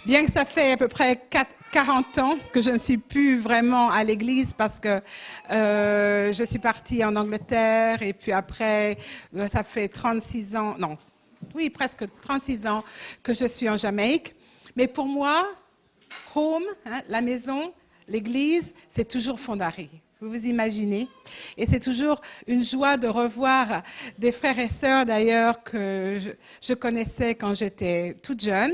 Bien que ça fait à peu près 40 ans que je ne suis plus vraiment à l'église parce que je suis partie en Angleterre et puis après, ça fait 36 ans, non, oui, presque 36 ans que je suis en Jamaïque. Mais pour moi, home, hein, la maison, l'église, c'est toujours Fondary. Vous vous imaginez? Et c'est toujours une joie de revoir des frères et sœurs d'ailleurs que je connaissais quand j'étais toute jeune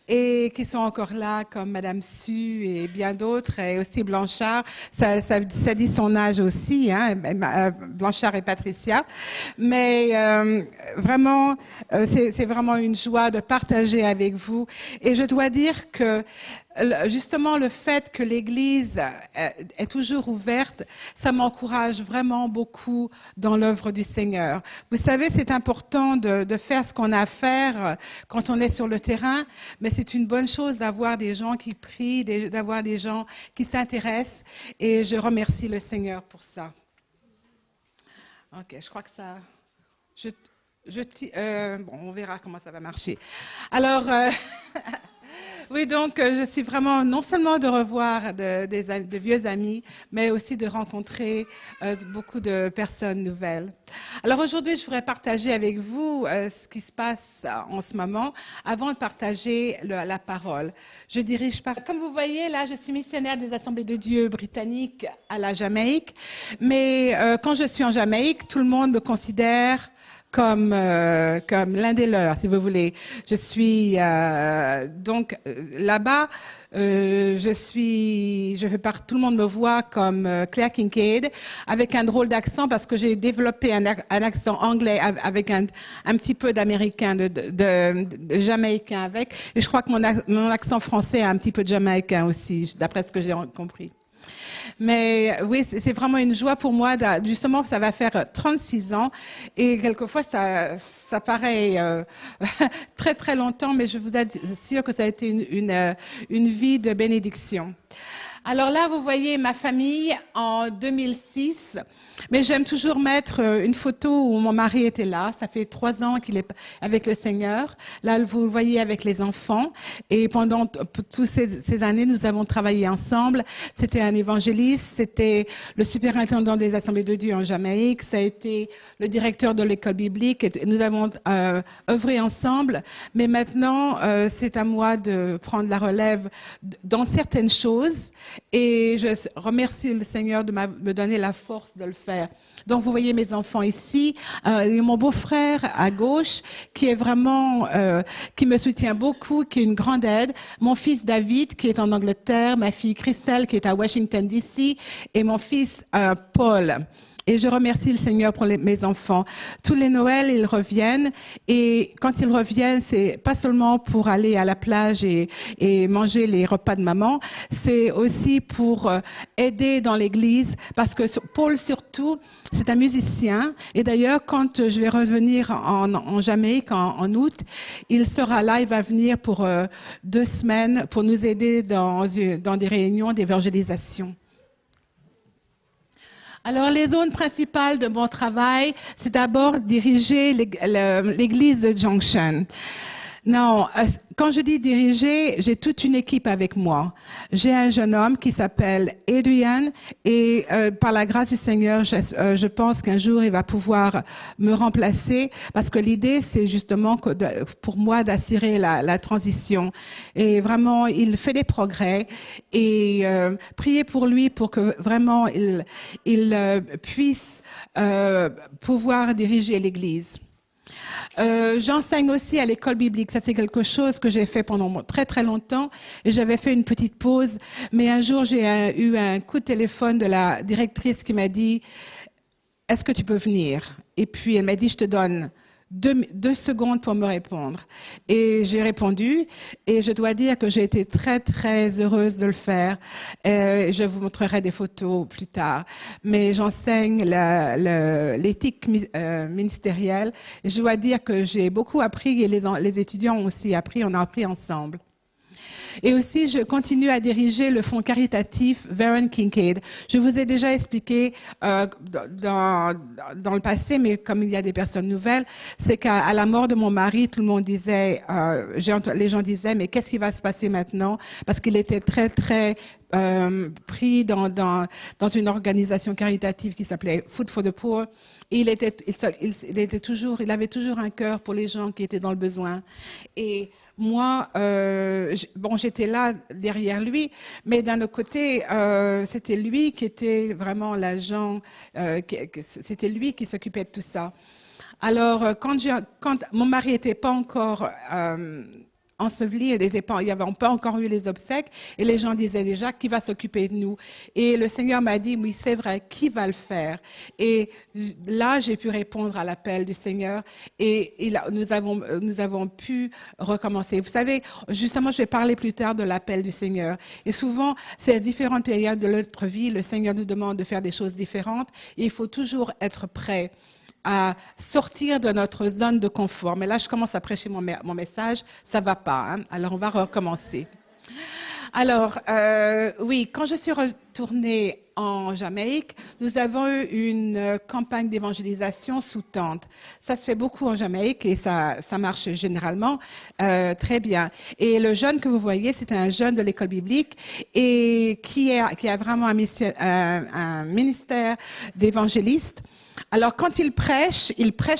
et qui sont encore là comme Madame Su et bien d'autres et aussi Blanchard. Ça dit son âge aussi, hein, Blanchard et Patricia. Mais vraiment, c'est vraiment une joie de partager avec vous. Et je dois dire que justement, le fait que l'Église est toujours ouverte, ça m'encourage vraiment beaucoup dans l'œuvre du Seigneur. Vous savez, c'est important de faire ce qu'on a à faire quand on est sur le terrain, mais c'est une bonne chose d'avoir des gens qui prient, d'avoir des gens qui s'intéressent, et je remercie le Seigneur pour ça. Ok, je crois que ça... bon, on verra comment ça va marcher. Alors... Oui, donc je suis vraiment non seulement de revoir de vieux amis, mais aussi de rencontrer beaucoup de personnes nouvelles. Alors aujourd'hui, je voudrais partager avec vous ce qui se passe en ce moment, avant de partager la parole. Je dirige par... Comme vous voyez, là, je suis missionnaire des Assemblées de Dieu britanniques à la Jamaïque, mais quand je suis en Jamaïque, tout le monde me considère comme l'un des leurs, si vous voulez. Je suis donc là-bas, tout le monde me voit comme Claire Kincaid, avec un drôle d'accent parce que j'ai développé un accent anglais avec un petit peu d'américain, de jamaïcain avec. Et je crois que mon accent français a un petit peu de jamaïcain aussi, d'après ce que j'ai compris. Mais oui, c'est vraiment une joie pour moi. Justement, ça va faire 36 ans et quelquefois ça paraît très très longtemps, mais je vous assure que ça a été une vie de bénédiction. Alors là, vous voyez ma famille en 2006. Mais j'aime toujours mettre une photo où mon mari était là. Ça fait 3 ans qu'il est avec le Seigneur. Là, vous le voyez avec les enfants. Et pendant toutes ces années, nous avons travaillé ensemble. C'était un évangéliste, c'était le superintendant des Assemblées de Dieu en Jamaïque, ça a été le directeur de l'école biblique. Et nous avons œuvré ensemble. Mais maintenant, c'est à moi de prendre la relève dans certaines choses. Et je remercie le Seigneur de me donner la force de le faire. Donc, vous voyez mes enfants ici. Et mon beau-frère à gauche, qui est vraiment, qui me soutient beaucoup, qui est une grande aide. Mon fils David, qui est en Angleterre. Ma fille Christelle, qui est à Washington, D.C. Et mon fils Paul. Et je remercie le Seigneur pour mes enfants. Tous les Noëls, ils reviennent. Et quand ils reviennent, c'est pas seulement pour aller à la plage et manger les repas de maman, c'est aussi pour aider dans l'église. Parce que Paul, surtout, c'est un musicien. Et d'ailleurs, quand je vais revenir en Jamaïque en août, il sera là, il va venir pour 2 semaines pour nous aider dans des réunions d'évangélisation. Alors, les zones principales de mon travail, c'est d'abord diriger l'église de Junction. Non, quand je dis diriger, j'ai toute une équipe avec moi. J'ai un jeune homme qui s'appelle Adrian et par la grâce du Seigneur, je pense qu'un jour il va pouvoir me remplacer parce que l'idée c'est justement pour moi d'assurer la transition. Et vraiment, il fait des progrès et priez pour lui pour que vraiment il puisse pouvoir diriger l'Église. J'enseigne aussi à l'école biblique. Ça, c'est quelque chose que j'ai fait pendant très, très longtemps. Et j'avais fait une petite pause. Mais un jour, j'ai eu un coup de téléphone de la directrice qui m'a dit « Est-ce que tu peux venir ?» Et puis, elle m'a dit « Je te donne 2 secondes pour me répondre. » Et j'ai répondu et je dois dire que j'ai été très très heureuse de le faire. Je vous montrerai des photos plus tard. Mais j'enseigne l'éthique ministérielle et je dois dire que j'ai beaucoup appris et les étudiants ont aussi appris, on a appris ensemble. Et aussi, je continue à diriger le fonds caritatif Varen Kincaid. Je vous ai déjà expliqué dans le passé, mais comme il y a des personnes nouvelles, c'est qu'à la mort de mon mari, tout le monde disait, les gens disaient, mais qu'est-ce qui va se passer maintenant? Parce qu'il était très, très pris dans une organisation caritative qui s'appelait Food for the Poor. Et il avait toujours un cœur pour les gens qui étaient dans le besoin. Et moi, j'étais là derrière lui, mais d'un autre côté, c'était lui qui était vraiment l'agent, c'était lui qui s'occupait de tout ça. Alors, quand mon mari n'était pas encore enseveli, il n'y avait pas encore eu les obsèques, et les gens disaient déjà qui va s'occuper de nous. Et le Seigneur m'a dit, oui, c'est vrai, qui va le faire? Et là, j'ai pu répondre à l'appel du Seigneur, et nous avons pu recommencer. Vous savez, justement, je vais parler plus tard de l'appel du Seigneur. Et souvent, c'est à différentes périodes de notre vie, le Seigneur nous demande de faire des choses différentes, et il faut toujours être prêt à sortir de notre zone de confort. Mais là, je commence à prêcher mon message, ça va pas. Hein? Alors, on va recommencer. Alors, oui, quand je suis retournée en Jamaïque, nous avons eu une campagne d'évangélisation sous tente. Ça se fait beaucoup en Jamaïque et ça marche généralement très bien. Et le jeune que vous voyez, c'est un jeune de l'école biblique et qui a vraiment un ministère d'évangéliste. Alors, quand il prêche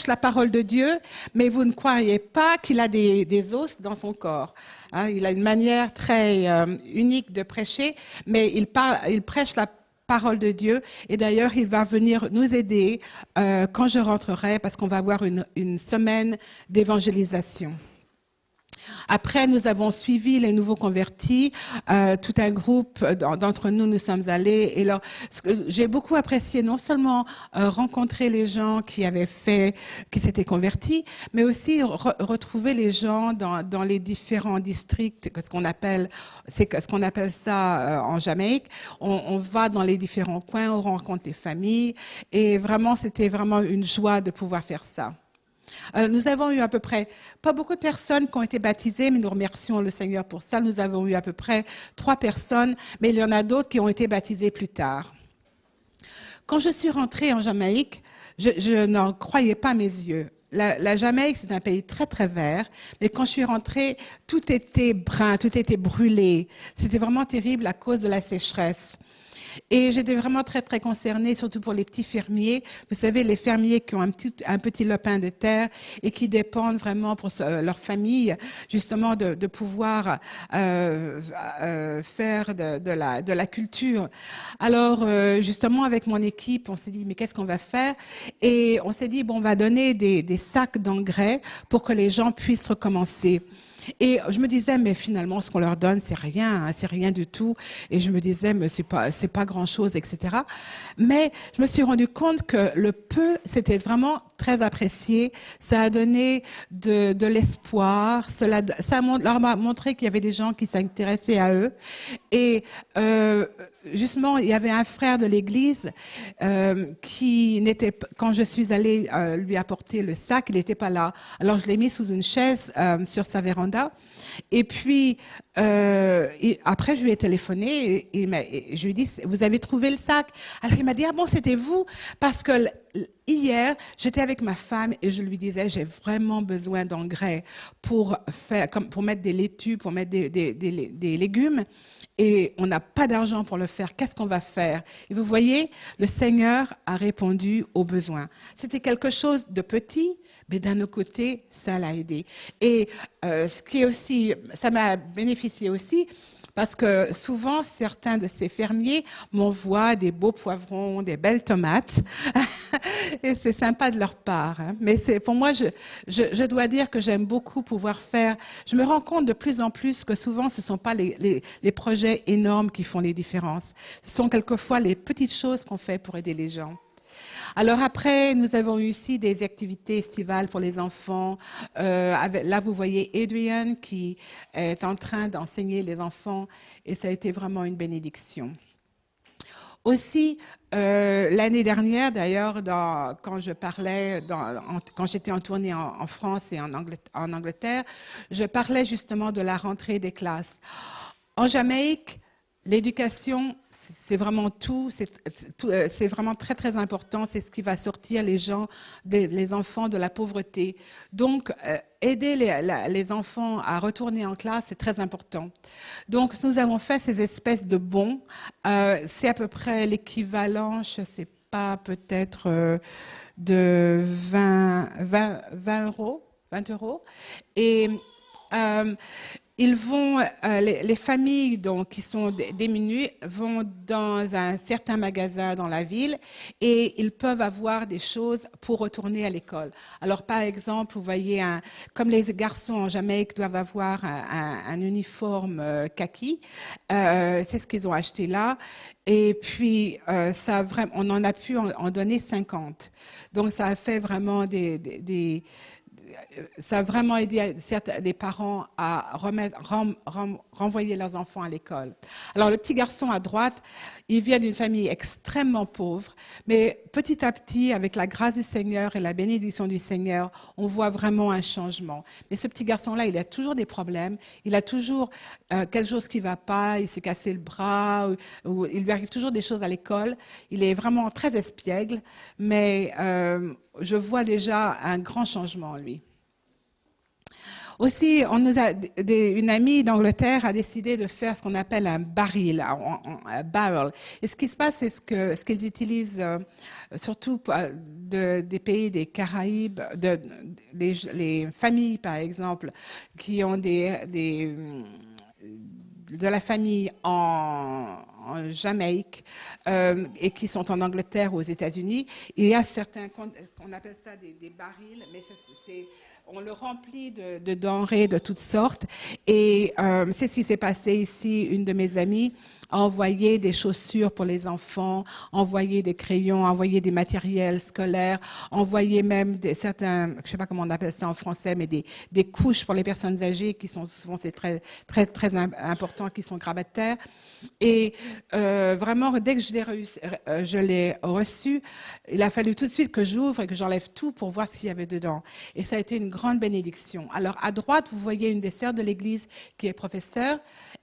la parole de Dieu, mais vous ne croiriez pas qu'il a des os dans son corps. Hein, il a une manière très unique de prêcher, mais il prêche la parole de Dieu. Et d'ailleurs, il va venir nous aider quand je rentrerai, parce qu'on va avoir une semaine d'évangélisation. Après, nous avons suivi les nouveaux convertis. Tout un groupe d'entre nous sommes allés. Et là, j'ai beaucoup apprécié non seulement rencontrer les gens qui s'étaient convertis, mais aussi retrouver les gens dans les différents districts, ce qu'on appelle ça en Jamaïque. On va dans les différents coins, on rencontre les familles. Et vraiment, c'était vraiment une joie de pouvoir faire ça. Nous avons eu à peu près, pas beaucoup de personnes qui ont été baptisées, mais nous remercions le Seigneur pour ça. Nous avons eu à peu près 3 personnes, mais il y en a d'autres qui ont été baptisées plus tard. Quand je suis rentrée en Jamaïque, je n'en croyais pas mes yeux. La Jamaïque, c'est un pays très, très vert, mais quand je suis rentrée, tout était brun, tout était brûlé. C'était vraiment terrible à cause de la sécheresse. Et j'étais vraiment très, très concernée, surtout pour les petits fermiers. Vous savez, les fermiers qui ont un petit lopin de terre et qui dépendent vraiment pour leur famille, justement, de pouvoir faire de la culture. Alors, justement, avec mon équipe, on s'est dit, mais qu'est-ce qu'on va faire? Et on s'est dit, bon, on va donner des sacs d'engrais pour que les gens puissent recommencer. Et je me disais, mais finalement, ce qu'on leur donne, c'est rien du tout. Et je me disais, mais c'est pas grand-chose, etc. Mais je me suis rendu compte que le peu, c'était vraiment très apprécié. Ça a donné de l'espoir. Ça leur a montré qu'il y avait des gens qui s'intéressaient à eux. Et justement, il y avait un frère de l'église qui n'était, quand je suis allée lui apporter le sac, il n'était pas là. Alors je l'ai mis sous une chaise sur sa véranda. Et puis après, je lui ai téléphoné et je lui ai dit, vous avez trouvé le sac? Alors il m'a dit, ah bon, c'était vous? Parce que hier, j'étais avec ma femme et je lui disais, j'ai vraiment besoin d'engrais pour mettre des laitues, pour mettre des légumes. Et on n'a pas d'argent pour le faire. Qu'est-ce qu'on va faire? Et vous voyez, le Seigneur a répondu aux besoins. C'était quelque chose de petit, mais d'un autre côté, ça l'a aidé. Et ce qui est aussi, ça m'a bénéficié aussi, parce que souvent, certains de ces fermiers m'envoient des beaux poivrons, des belles tomates. Et c'est sympa de leur part. Hein. Mais pour moi, je dois dire que j'aime beaucoup pouvoir faire. Je me rends compte de plus en plus que souvent, ce ne sont pas les projets énormes qui font les différences. Ce sont quelquefois les petites choses qu'on fait pour aider les gens. Alors après, nous avons eu aussi des activités estivales pour les enfants. Là, vous voyez Adrian qui est en train d'enseigner les enfants et ça a été vraiment une bénédiction. Aussi, l'année dernière, d'ailleurs, quand j'étais en tournée en France et en Angleterre, je parlais justement de la rentrée des classes. En Jamaïque, l'éducation, c'est vraiment tout, c'est vraiment très très important, c'est ce qui va sortir les gens, les enfants de la pauvreté. Donc, aider les enfants à retourner en classe, c'est très important. Donc, nous avons fait ces espèces de bons, c'est à peu près l'équivalent, je ne sais pas, peut-être de 20 euros, 20 euros. Et ils vont, les familles donc, qui sont démunies vont dans un certain magasin dans la ville et ils peuvent avoir des choses pour retourner à l'école. Alors, par exemple, vous voyez, comme les garçons en Jamaïque doivent avoir un uniforme kaki, c'est ce qu'ils ont acheté là. Et puis, on en a pu en donner 50. Donc, ça a fait vraiment ça a vraiment aidé les parents à renvoyer leurs enfants à l'école. Alors, le petit garçon à droite, il vient d'une famille extrêmement pauvre, mais petit à petit, avec la grâce du Seigneur et la bénédiction du Seigneur, on voit vraiment un changement. Mais ce petit garçon-là, il a toujours des problèmes, il a toujours quelque chose qui ne va pas, il s'est cassé le bras, ou il lui arrive toujours des choses à l'école. Il est vraiment très espiègle, mais je vois déjà un grand changement en lui. Aussi, une amie d'Angleterre a décidé de faire ce qu'on appelle un baril, un barrel. Et ce qui se passe, c'est ce qu'ils utilisent surtout des pays des Caraïbes, les familles, par exemple, qui ont de la famille en Jamaïque et qui sont en Angleterre ou aux États-Unis. Il y a certains, on appelle ça des barils, mais on le remplit de denrées de toutes sortes. Et c'est ce qui s'est passé ici. Une de mes amies a envoyé des chaussures pour les enfants, envoyé des crayons, envoyé des matériels scolaires, envoyé même certains, je ne sais pas comment on appelle ça en français, mais des couches pour les personnes âgées qui sont souvent, c'est très, très, très important, qui sont grabataires. Et vraiment, dès que je l'ai reçu, il a fallu tout de suite que j'ouvre et que j'enlève tout pour voir ce qu'il y avait dedans. Et ça a été une grande bénédiction. Alors, à droite, vous voyez une des sœurs de l'Église qui est professeure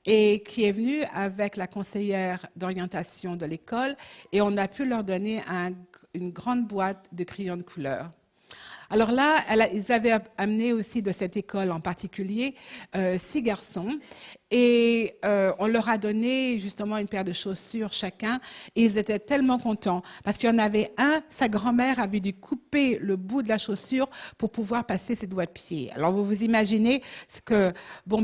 et qui est venue avec la conseillère d'orientation de l'école et on a pu leur donner une grande boîte de crayons de couleur. Alors là, ils avaient amené aussi de cette école en particulier 6 garçons et on leur a donné justement une paire de chaussures chacun et ils étaient tellement contents parce qu'il y en avait un, sa grand-mère avait dû couper le bout de la chaussure pour pouvoir passer ses doigts de pied. Alors vous vous imaginez que, bon,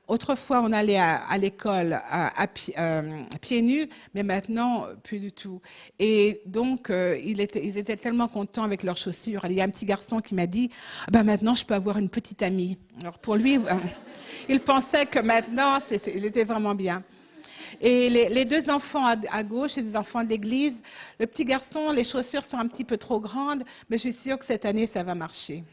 autrefois on allait à l'école pieds nus, mais maintenant plus du tout. Et donc ils étaient tellement contents avec leurs chaussures. Il y a un petit garçon qui m'a dit, maintenant je peux avoir une petite amie. Alors pour lui, il pensait que maintenant, il était vraiment bien. Et les deux enfants à gauche, c'est des enfants d'église. Le petit garçon, les chaussures sont un petit peu trop grandes, mais je suis sûre que cette année, ça va marcher.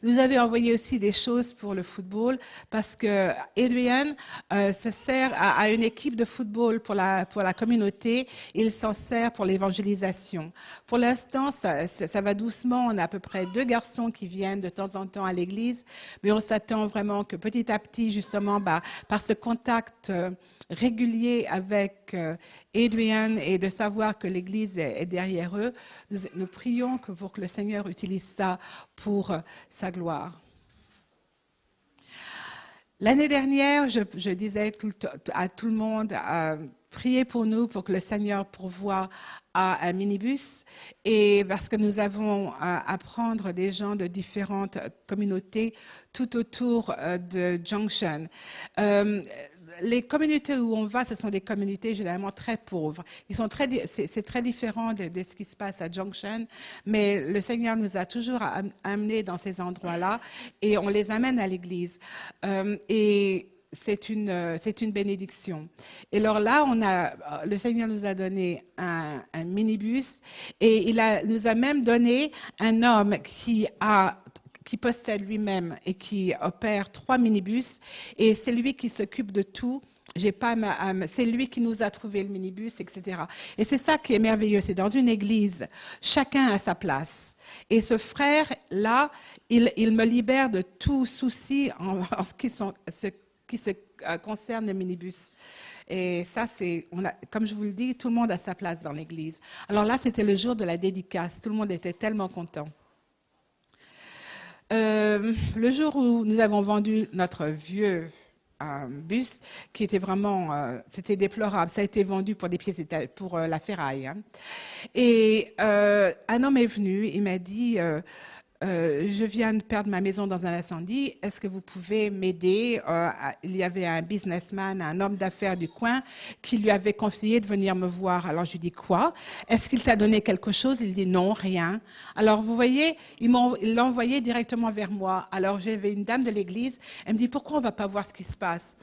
Nous avez envoyé aussi des choses pour le football parce que Adrian se sert à une équipe de football pour la communauté. Il s'en sert pour l'évangélisation. Pour l'instant, ça va doucement. On a à peu près 2 garçons qui viennent de temps en temps à l'église, mais on s'attend vraiment que petit à petit, justement, par ce contact régulier avec Adrian et de savoir que l'Église est derrière eux, nous prions pour que le Seigneur utilise ça pour sa gloire. L'année dernière, je disais à tout le monde, priez pour nous pour que le Seigneur pourvoie à un minibus et parce que nous avons à prendre des gens de différentes communautés tout autour de Junction. Les communautés où on va, ce sont des communautés généralement très pauvres. C'est très différent de ce qui se passe à Junction, mais le Seigneur nous a toujours amenés dans ces endroits-là et on les amène à l'Église. Et c'est une bénédiction. Et alors là, le Seigneur nous a donné un minibus et nous a même donné un homme qui possède lui-même et qui opère 3 minibus et c'est lui qui s'occupe de tout. C'est lui qui nous a trouvé le minibus, etc. Et c'est ça qui est merveilleux, c'est dans une église, chacun a sa place. Et ce frère-là, il me libère de tout souci en ce qui se concerne le minibus. Et ça, comme je vous le dis, tout le monde a sa place dans l'église. Alors là, c'était le jour de la dédicace. Tout le monde était tellement content. Le jour où nous avons vendu notre vieux bus, qui était vraiment, c'était déplorable. Ça a été vendu pour des pièces pour la ferraille. Hein. Et un homme est venu, il m'a dit, je viens de perdre ma maison dans un incendie, est-ce que vous pouvez m'aider? Il y avait un businessman, un homme d'affaires du coin, qui lui avait conseillé de venir me voir. Alors je lui dis quoi? Est-ce qu'il t'a donné quelque chose? Il dit non, rien. Alors vous voyez, il l'a envoyé directement vers moi. Alors j'avais une dame de l'église, elle me dit pourquoi on ne va pas voir ce qui se passe?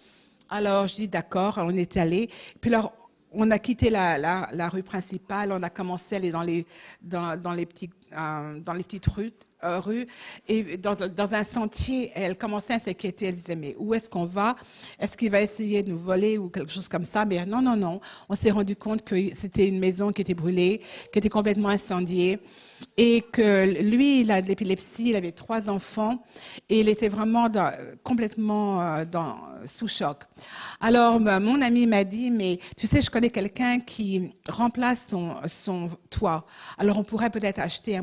Alors je dis d'accord, on est allé. Puis alors, on a quitté la rue principale, on a commencé à aller dans les petites rues et dans un sentier. Elle commençait à s'inquiéter. Elle disait mais où est-ce qu'on va? Est-ce qu'il va essayer de nous voler ou quelque chose comme ça? Mais non, non, non. On s'est rendu compte que c'était une maison qui était brûlée, qui était complètement incendiée. Et que lui, il a de l'épilepsie, il avait 3 enfants et il était vraiment complètement sous choc. Alors, mon ami m'a dit, mais tu sais, je connais quelqu'un qui remplace son toit. Alors, on pourrait peut-être acheter à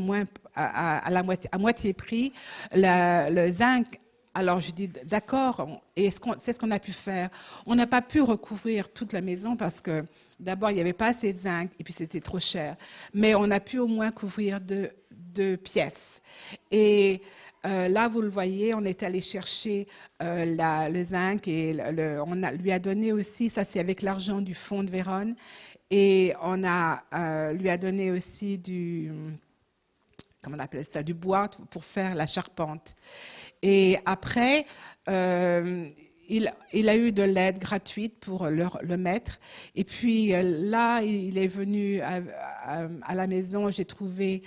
moitié prix le zinc. Alors, je dis, d'accord, et c'est ce qu'on a pu faire. On n'a pas pu recouvrir toute la maison parce que, d'abord, il n'y avait pas assez de zinc et puis c'était trop cher. Mais on a pu au moins couvrir deux pièces. Et là, vous le voyez, on est allé chercher le zinc et lui a donné aussi, ça c'est avec l'argent du fonds de Vérone, et lui a donné aussi comment on appelle ça, du bois pour faire la charpente. Et après, il a eu de l'aide gratuite pour le mettre. Et puis là, il est venu à la maison. J'ai trouvé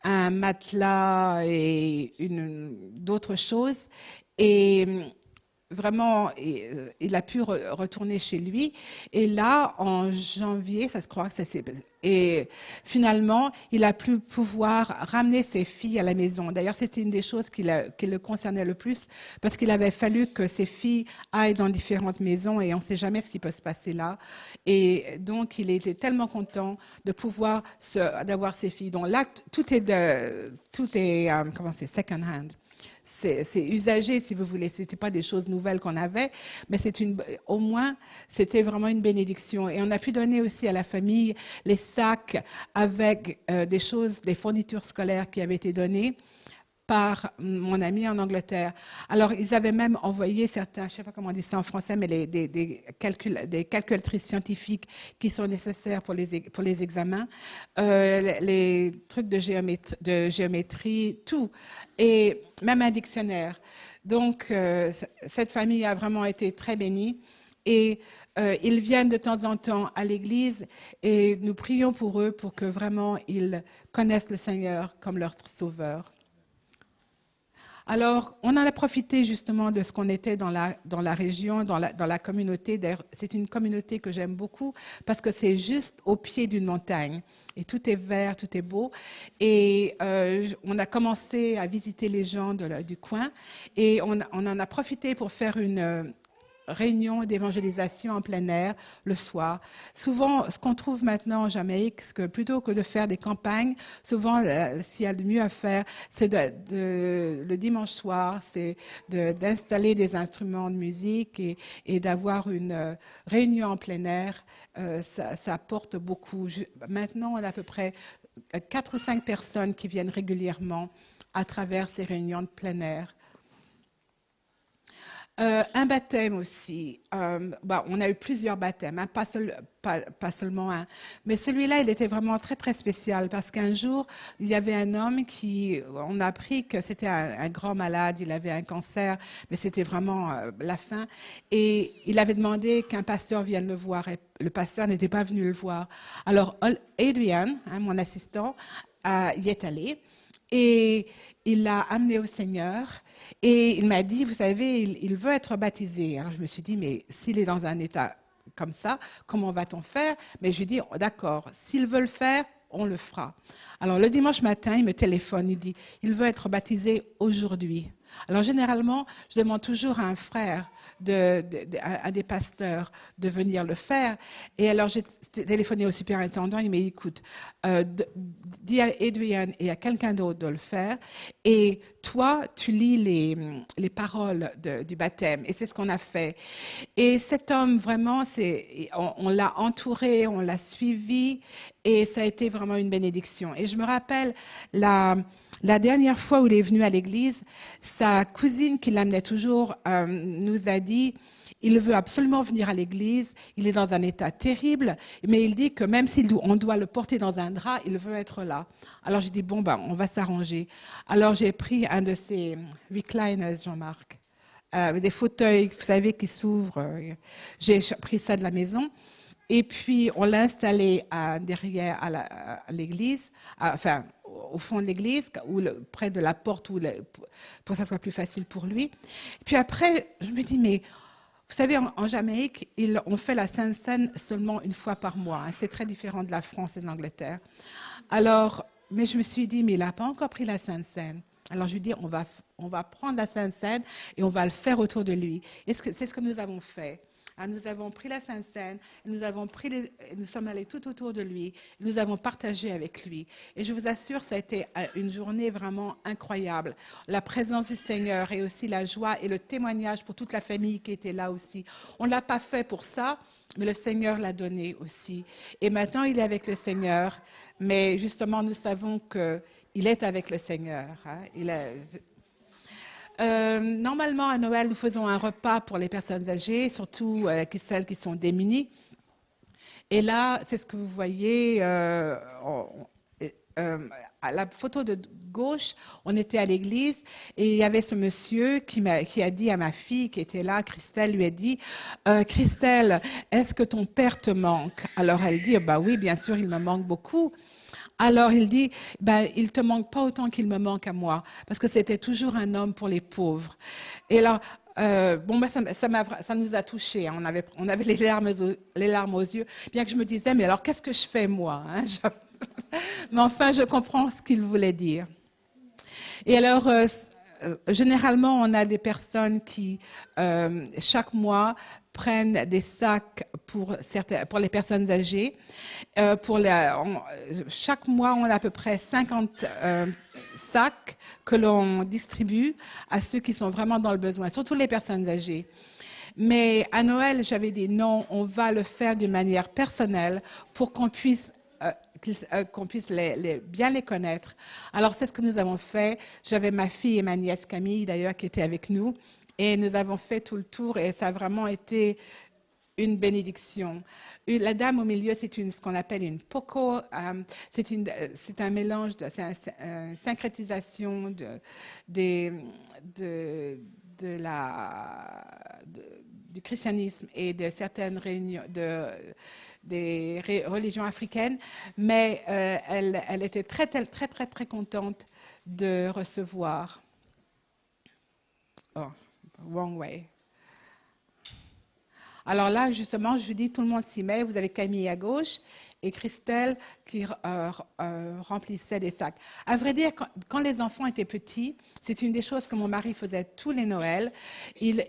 un matelas et d'autres choses. Et vraiment, il a pu retourner chez lui. Et là, en janvier, ça se croit que ça s'est... Et finalement, il a pu pouvoir ramener ses filles à la maison. D'ailleurs, c'était une des choses qui le concernait le plus, parce qu'il avait fallu que ses filles aillent dans différentes maisons et on ne sait jamais ce qui peut se passer là. Et donc, il était tellement content de pouvoir d'avoir ses filles. Donc là, tout est comment c'est, second hand. C'est usagé, si vous voulez. C'était pas des choses nouvelles qu'on avait, mais au moins, c'était vraiment une bénédiction. Et on a pu donner aussi à la famille les sacs avec des fournitures scolaires qui avaient été données par mon ami en Angleterre. Alors, ils avaient même envoyé certains, je ne sais pas comment on dit ça en français, mais des calculatrices scientifiques qui sont nécessaires pour les examens, les trucs de géométrie, tout, et même un dictionnaire. Donc, cette famille a vraiment été très bénie. Et ils viennent de temps en temps à l'église et nous prions pour eux pour que vraiment ils connaissent le Seigneur comme leur sauveur. Alors, on en a profité justement de ce qu'on était dans la région, dans la communauté. D'ailleurs, c'est une communauté que j'aime beaucoup parce que c'est juste au pied d'une montagne. Et tout est vert, tout est beau. Et on a commencé à visiter les gens du coin. Et on en a profité pour faire une réunion d'évangélisation en plein air le soir. Souvent, ce qu'on trouve maintenant en Jamaïque, c'est que plutôt que de faire des campagnes, souvent, ce qu'il y a de mieux à faire, c'est le dimanche soir, c'est d'installer des instruments de musique et d'avoir une réunion en plein air. Ça apporte beaucoup. Maintenant, on a à peu près 4 ou 5 personnes qui viennent régulièrement à travers ces réunions de plein air. Un baptême aussi. On a eu plusieurs baptêmes, hein, pas seulement un. Mais celui-là, il était vraiment très, très spécial parce qu'un jour, il y avait un homme on a appris que c'était un grand malade, il avait un cancer, mais c'était vraiment la fin. Et il avait demandé qu'un pasteur vienne le voir et le pasteur n'était pas venu le voir. Alors, Adrian, hein, mon assistant, y est allé. Et il l'a amené au Seigneur et il m'a dit, vous savez, il veut être baptisé. Alors je me suis dit, mais s'il est dans un état comme ça, comment va-t-on faire? Mais je lui ai dit, d'accord, s'il veut le faire, on le fera. Alors le dimanche matin, il me téléphone, il dit, il veut être baptisé aujourd'hui. Alors généralement, je demande toujours à un frère, à des pasteurs, de venir le faire. Et alors j'ai téléphoné au superintendant, il m'a dit, écoute, dis à Adrian et à quelqu'un d'autre de le faire. Et toi, tu lis les paroles du baptême. Et c'est ce qu'on a fait. Et cet homme, vraiment, on l'a entouré, on l'a suivi, et ça a été vraiment une bénédiction. Et je me rappelle la dernière fois où il est venu à l'église, sa cousine qui l'amenait toujours nous a dit, il veut absolument venir à l'église, il est dans un état terrible, mais il dit que même si on doit le porter dans un drap, il veut être là. Alors j'ai dit, bon, ben, on va s'arranger. Alors j'ai pris un de ces recliners, Jean-Marc, des fauteuils, vous savez, qui s'ouvrent. J'ai pris ça de la maison. Et puis, on l'a installé derrière à l'église, enfin, au fond de l'église, près de la porte, pour que ça soit plus facile pour lui. Et puis après, je me dis, mais vous savez, en Jamaïque, on fait la Sainte Seine seulement une fois par mois. Hein. C'est très différent de la France et de l'Angleterre. Alors, mais je me suis dit, mais il n'a pas encore pris la Sainte Seine. Alors, je lui dis, on va prendre la Sainte Seine et on va le faire autour de lui. Et c'est ce que nous avons fait. Nous avons pris la Sainte Seine, nous sommes allés tout autour de lui, nous avons partagé avec lui. Et je vous assure, ça a été une journée vraiment incroyable. La présence du Seigneur et aussi la joie et le témoignage pour toute la famille qui était là aussi. On ne l'a pas fait pour ça, mais le Seigneur l'a donné aussi. Et maintenant, il est avec le Seigneur, mais justement, nous savons qu'il est avec le Seigneur. Hein. Normalement, à Noël, nous faisons un repas pour les personnes âgées, surtout celles qui sont démunies. Et là, c'est ce que vous voyez à la photo de gauche. On était à l'église et il y avait ce monsieur qui a dit à ma fille qui était là, Christelle, lui a dit Christelle, est-ce que ton père te manque? Alors elle dit bah oui, bien sûr, il me manque beaucoup. Alors il dit, ben, il ne te manque pas autant qu'il me manque à moi, parce que c'était toujours un homme pour les pauvres. Et là, bon, ben, ça nous a touchés, hein. On avait les larmes aux yeux, bien que je me disais, mais alors qu'est-ce que je fais moi, hein? Mais enfin, je comprends ce qu'il voulait dire. Et alors, généralement, on a des personnes qui, chaque mois, prennent des sacs pour les personnes âgées. Chaque mois, on a à peu près 50 sacs que l'on distribue à ceux qui sont vraiment dans le besoin, surtout les personnes âgées. Mais à Noël, j'avais dit non, on va le faire d'une manière personnelle pour qu'on puisse bien les connaître. Alors, c'est ce que nous avons fait. J'avais ma fille et ma nièce Camille, d'ailleurs, qui étaient avec nous. Et nous avons fait tout le tour et ça a vraiment été une bénédiction. La dame au milieu, c'est ce qu'on appelle une poco. C'est un mélange, c'est une syncrétisation du christianisme et de certaines des religions africaines, mais elle était très, très, très, très, très contente de recevoir. Oh, wrong way. Alors là, justement, je vous dis, tout le monde s'y met. Vous avez Camille à gauche et Christelle qui remplissait des sacs. À vrai dire, quand les enfants étaient petits, c'est une des choses que mon mari faisait tous les Noëls. Il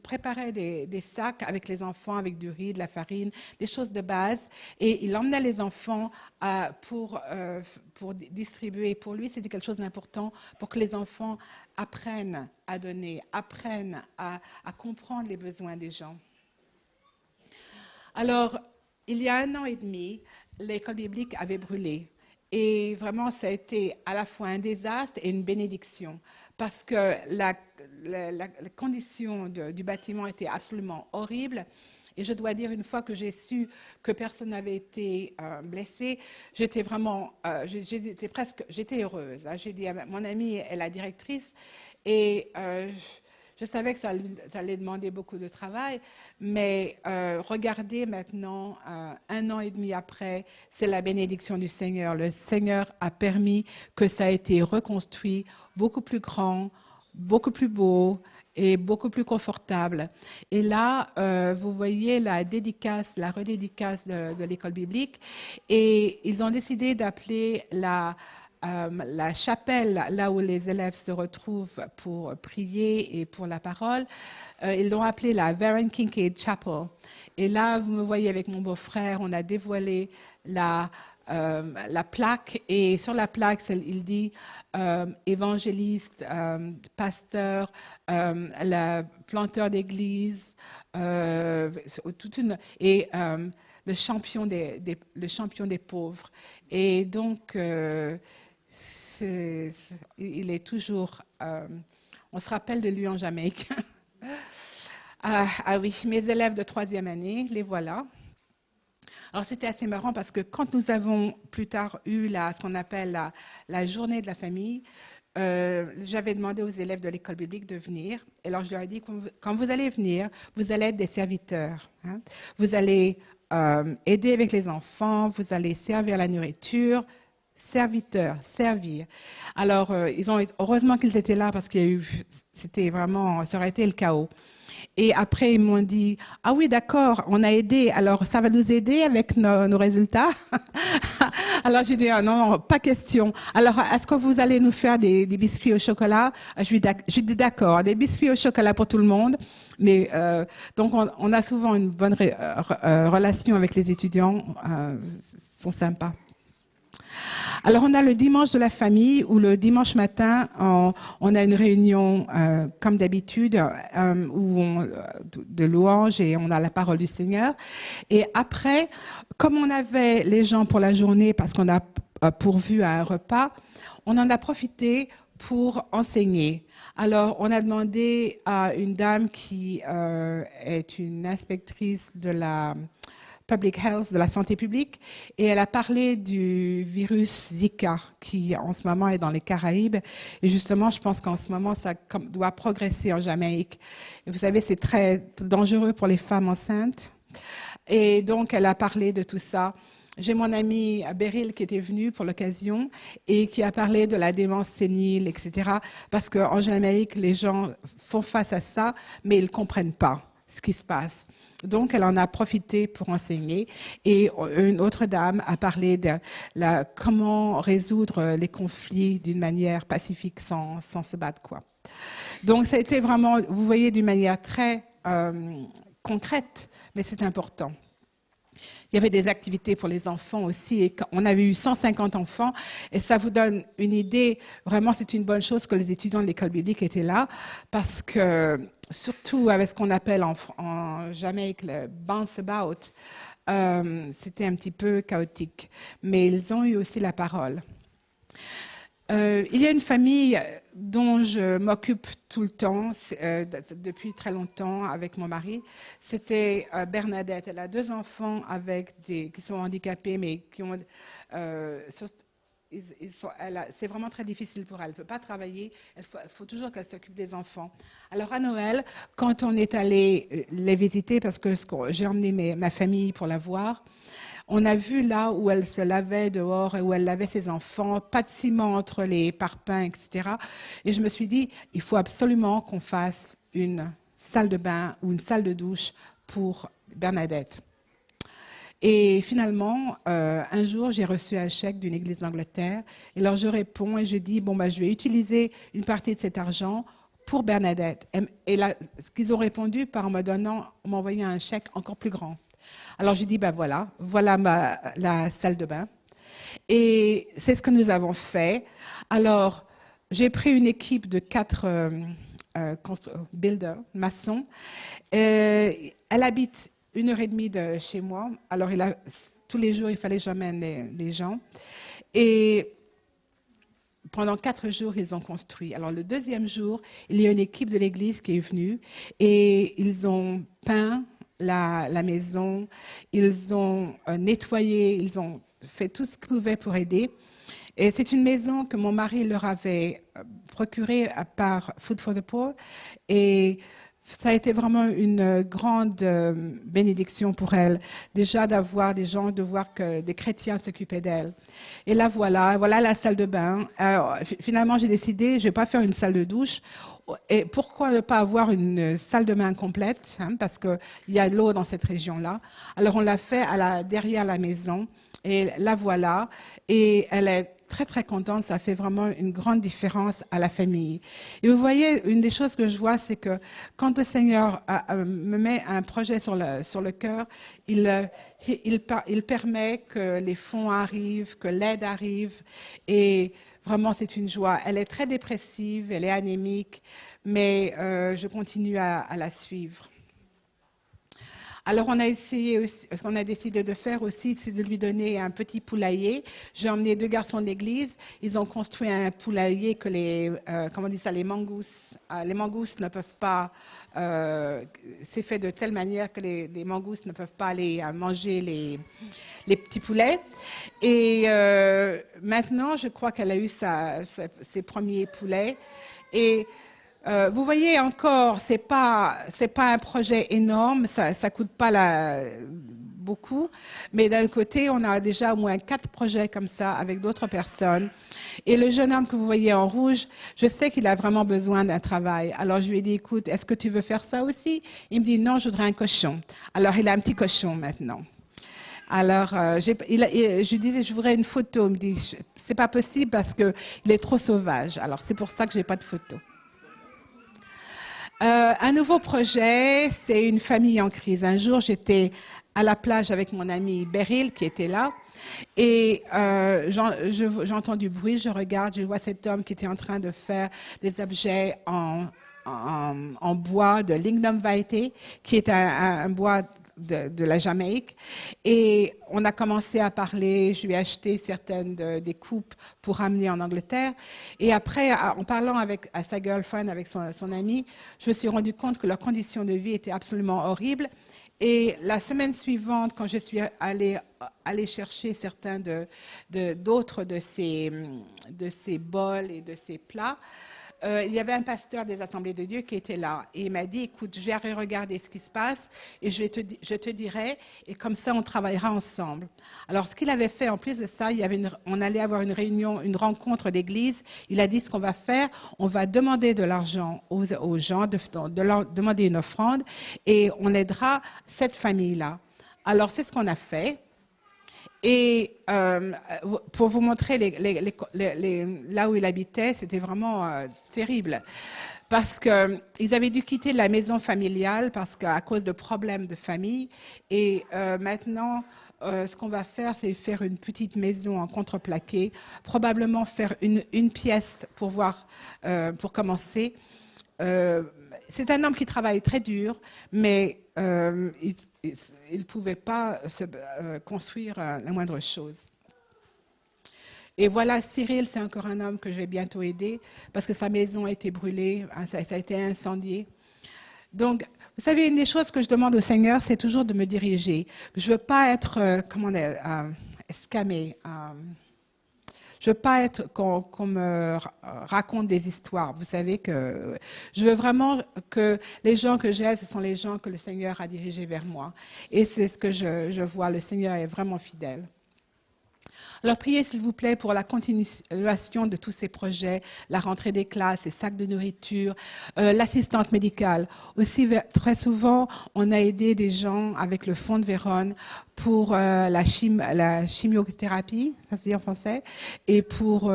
préparait des sacs avec les enfants, avec du riz, de la farine, des choses de base, et il emmenait les enfants pour distribuer. Pour lui, c'était quelque chose d'important pour que les enfants apprennent à donner, apprennent à comprendre les besoins des gens. Alors, il y a 1 an et demi, l'école biblique avait brûlé. Et vraiment, ça a été à la fois un désastre et une bénédiction, parce que la condition du bâtiment était absolument horrible. Et je dois dire, une fois que j'ai su que personne n'avait été blessé, j'étais vraiment, j'étais heureuse. Hein. J'ai dit à mon amie est la directrice, et je savais que ça allait demander beaucoup de travail, mais regardez maintenant, 1 an et demi après, c'est la bénédiction du Seigneur. Le Seigneur a permis que ça ait été reconstruit, beaucoup plus grand, beaucoup plus beau et beaucoup plus confortable. Et là, vous voyez la redédicace de l'école biblique, et ils ont décidé d'appeler la chapelle, là où les élèves se retrouvent pour prier et pour la parole, ils l'ont appelée la Varren Kincaid Chapel. Et là, vous me voyez avec mon beau-frère, on a dévoilé la plaque, et sur la plaque, il dit évangéliste, pasteur, planteur d'église, et le champion des pauvres. Et donc, il est toujours... on se rappelle de lui en Jamaïque. Ah oui, mes élèves de 3e année, les voilà. Alors, c'était assez marrant parce que quand nous avons plus tard eu ce qu'on appelle la journée de la famille, j'avais demandé aux élèves de l'école biblique de venir. Et alors, je leur ai dit, quand vous allez venir, vous allez être des serviteurs. Hein. Vous allez aider avec les enfants, vous allez servir la nourriture, serviteurs, servir. Alors, heureusement qu'ils étaient là parce qu'il y a eu, ça aurait été le chaos. Et après, ils m'ont dit, ah oui, d'accord, on a aidé, alors ça va nous aider avec nos résultats. Alors j'ai dit, ah non, pas question. Alors, est-ce que vous allez nous faire des biscuits au chocolat? Je dis d'accord, des biscuits au chocolat pour tout le monde. Mais donc, on a souvent une bonne relation avec les étudiants, ils sont sympas. Alors, on a le dimanche de la famille, où le dimanche matin, on a une réunion, comme d'habitude, de louanges, et on a la parole du Seigneur. Et après, comme on avait les gens pour la journée, parce qu'on a pourvu à un repas, on en a profité pour enseigner. Alors, on a demandé à une dame qui est une inspectrice de la Public Health, de la santé publique, et elle a parlé du virus Zika qui en ce moment est dans les Caraïbes, et justement je pense qu'en ce moment ça doit progresser en Jamaïque. Et vous savez, c'est très dangereux pour les femmes enceintes, et donc elle a parlé de tout ça. J'ai mon ami Beryl qui était venu pour l'occasion et qui a parlé de la démence sénile, etc. Parce qu'en Jamaïque, les gens font face à ça, mais ils ne comprennent pas ce qui se passe. Donc, elle en a profité pour enseigner. Et une autre dame a parlé de comment résoudre les conflits d'une manière pacifique sans se battre, quoi. Donc, ça a été vraiment, vous voyez, d'une manière très concrète, mais c'est important. Il y avait des activités pour les enfants aussi, et on avait eu 150 enfants, et ça vous donne une idée. Vraiment, c'est une bonne chose que les étudiants de l'école biblique étaient là, parce que, surtout avec ce qu'on appelle en Jamaïque le bounce about, c'était un petit peu chaotique. Mais ils ont eu aussi la parole. Il y a une famille dont je m'occupe tout le temps, depuis très longtemps avec mon mari. C'était Bernadette. Elle a 2 enfants qui sont handicapés, mais qui ont... c'est vraiment très difficile pour elle. Elle ne peut pas travailler. Il faut toujours qu'elle s'occupe des enfants. Alors à Noël, quand on est allé les visiter, parce que j'ai emmené ma famille pour la voir, on a vu là où elle se lavait dehors et où elle lavait ses enfants, pas de ciment entre les parpaings, etc. Et je me suis dit, il faut absolument qu'on fasse une salle de bain ou une salle de douche pour Bernadette. Et finalement, un jour, j'ai reçu un chèque d'une église d'Angleterre. Et alors, je réponds et je dis, bon, je vais utiliser une partie de cet argent pour Bernadette. Et là, ce qu'ils ont répondu par m'envoyant un chèque encore plus grand. Alors, j'ai dit, voilà la salle de bain. Et c'est ce que nous avons fait. Alors, j'ai pris une équipe de 4 builders, maçons. Elle habite 1h30 de chez moi. Alors, tous les jours, il fallait que j'emmène les gens. Et pendant 4 jours, ils ont construit. Alors, le 2e jour, il y a une équipe de l'église qui est venue et ils ont peint la maison, ils ont nettoyé, ils ont fait tout ce qu'ils pouvaient pour aider. Et c'est une maison que mon mari leur avait procurée par Food for the Poor. Et ça a été vraiment une grande bénédiction pour elle, déjà d'avoir des gens, de voir que des chrétiens s'occupaient d'elle. Et là, voilà la salle de bain. Finalement, j'ai décidé, je ne vais pas faire une salle de douche. Et pourquoi ne pas avoir une salle de bain complète, hein, parce qu'il y a l'eau dans cette région-là. Alors, on l'a fait derrière la maison. Et la voilà. Et elle est très, très contente. Ça fait vraiment une grande différence à la famille. Et vous voyez, une des choses que je vois, c'est que quand le Seigneur me met un projet sur le cœur, il permet que les fonds arrivent, que l'aide arrive. Et vraiment, c'est une joie. Elle est très dépressive, elle est anémique, mais je continue à la suivre. Alors, on a essayé aussi, ce qu'on a décidé de faire aussi, c'est de lui donner un petit poulailler. J'ai emmené 2 garçons de l'église. Ils ont construit un poulailler que comment on dit ça, les mangousses ne peuvent pas, c'est fait de telle manière que les mangousses ne peuvent pas aller manger les petits poulets. Et maintenant, je crois qu'elle a eu ses premiers poulets. Et vous voyez encore, c'est pas un projet énorme, ça coûte pas beaucoup, mais d'un côté, on a déjà au moins 4 projets comme ça avec d'autres personnes. Et le jeune homme que vous voyez en rouge, je sais qu'il a vraiment besoin d'un travail. Alors je lui ai dit, écoute, est-ce que tu veux faire ça aussi? Il me dit, non, je voudrais un cochon. Alors il a un petit cochon maintenant. Alors, je lui disais, je voudrais une photo. Il me dit, c'est pas possible parce que il est trop sauvage. Alors c'est pour ça que j'ai pas de photo. Un nouveau projet, c'est une famille en crise. Un jour, j'étais à la plage avec mon ami Beryl qui était là et j'entends du bruit, je regarde, je vois cet homme qui était en train de faire des objets en bois de lignum vitae, qui est un bois de la Jamaïque. Et on a commencé à parler, je lui ai acheté certaines des coupes pour ramener en Angleterre. Et après, en parlant à sa girlfriend, avec son amie, je me suis rendu compte que leurs conditions de vie étaient absolument horribles. Et la semaine suivante, quand je suis allée chercher certains d'autres de ces bols et de ces plats, il y avait un pasteur des Assemblées de Dieu qui était là. Et il m'a dit, écoute, je vais regarder ce qui se passe et je te dirai, et comme ça, on travaillera ensemble. Alors, ce qu'il avait fait, en plus de ça, on allait avoir une réunion, une rencontre d'église. Il a dit, ce qu'on va faire, on va demander de l'argent aux gens, de leur demander une offrande, et on aidera cette famille-là. Alors, c'est ce qu'on a fait. Et pour vous montrer là où il habitait, c'était vraiment terrible. Parce qu'ils avaient dû quitter la maison familiale à cause de problèmes de famille. Et maintenant, ce qu'on va faire, c'est faire une petite maison en contreplaqué, probablement faire une pièce pour commencer. C'est un homme qui travaille très dur, mais il ne pouvait pas construire la moindre chose. Et voilà, Cyril, c'est encore un homme que je vais bientôt aider parce que sa maison a été brûlée, ça a été incendié. Donc, vous savez, une des choses que je demande au Seigneur, c'est toujours de me diriger. Je ne veux pas être, escamé. Je veux pas être qu'on me raconte des histoires. Vous savez que je veux vraiment que les gens que j'aide, ce sont les gens que le Seigneur a dirigés vers moi. Et c'est ce que je vois. Le Seigneur est vraiment fidèle. Alors priez s'il vous plaît pour la continuation de tous ces projets, la rentrée des classes, les sacs de nourriture, l'assistante médicale. Aussi, très souvent, on a aidé des gens avec le Fonds de Vérone pour la chimiothérapie, ça se dit en français, et pour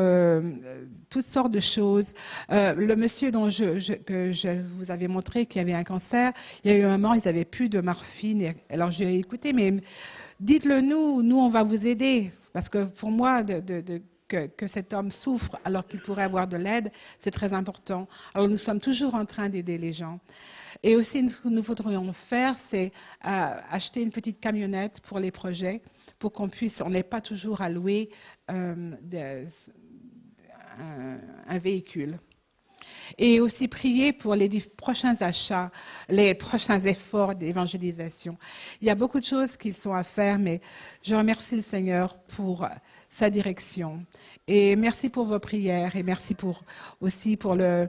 toutes sortes de choses. Le monsieur que je vous avais montré, qui avait un cancer, il y a eu un moment, ils n'avaient plus de morphine. Alors j'ai écouté, mais dites-le nous on va vous aider. Parce que pour moi, que cet homme souffre alors qu'il pourrait avoir de l'aide, c'est très important. Alors nous sommes toujours en train d'aider les gens. Et aussi, ce que nous voudrions faire, c'est acheter une petite camionnette pour les projets, pour qu'on puisse, on n'est pas toujours à louer un véhicule. Et aussi prier pour les prochains achats, les prochains efforts d'évangélisation. Il y a beaucoup de choses qui sont à faire, mais je remercie le Seigneur pour sa direction. Et merci pour vos prières et merci aussi pour le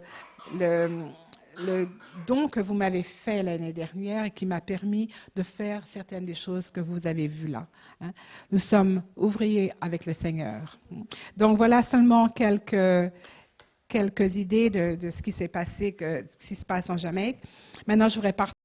don que vous m'avez fait l'année dernière et qui m'a permis de faire certaines des choses que vous avez vues là. Nous sommes ouvriers avec le Seigneur. Donc voilà seulement quelques idées de ce qui s'est passé, ce qui se passe en Jamaïque. Maintenant, je voudrais partir.